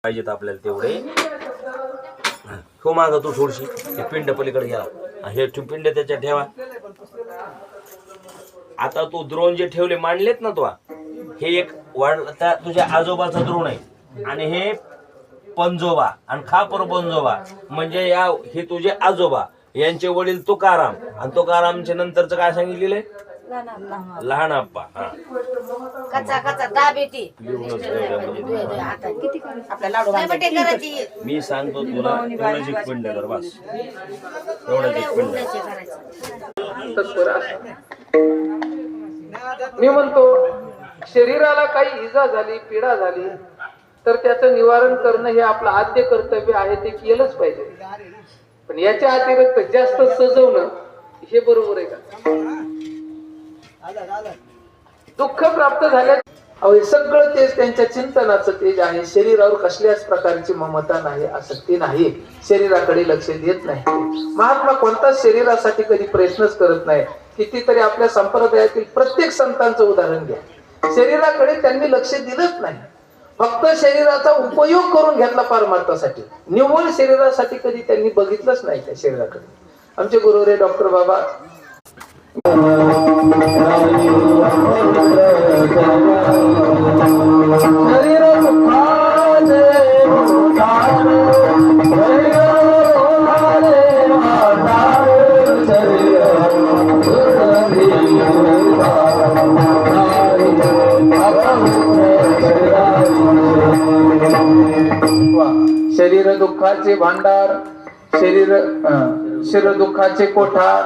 पाहिजेत आपल्याला तेवढे. हो माग तू थोडीशी पिंड पलीकडे गेला, हे पिंड त्याच्यात ठेवा. आता तू द्रोण जे ठेवले मांडलेत ना, तो हे एक वाढता तुझ्या आजोबाचा द्रोण आहे आणि हे पंजोबा आणि खापर पंजोबा म्हणजे या हे तुझे आजोबा यांचे वडील तुकाराम, आणि तुकारामच्या नंतरच काय सांगितलेलं आहे? लहान आप्पा. हा मी सांगतो तुला, एवढंच एक पिंड कर बस, एवढंच एक पिंड. मी म्हणतो शरीराला काही इजा झाली, पीडा झाली तर त्याचं निवारण करणं हे आपलं आद्य कर्तव्य आहे, ते केलंच पाहिजे. पण याच्या अतिरिक्त जास्त सजवणं हे बरोबर आहे का? दुःख प्राप्त झाल्या हे सगळं तेज त्यांच्या चिंतनाचं तेज आहे. शरीरावर कसल्याच प्रकारची ममता नाही, आसक्ती नाही, शरीराकडे लक्ष देत नाही. महात्मा कोणताच शरीरासाठी कधी प्रयत्नच करत नाही. कितीतरी आपल्या संप्रदायातील प्रत्येक संतांचं उदाहरण घ्या, शरीराकडे त्यांनी लक्ष दिलंच नाही, फक्त शरीराचा उपयोग करून घेतला परमार्थासाठी. निव्वळ शरीरासाठी कधी त्यांनी बघितलंच नाही त्या शरीराकडे. आमचे गुरुवरे डॉक्टर बाबा शरीर दुःखाचे भांडार, शरीर दुःखाचे कोठार.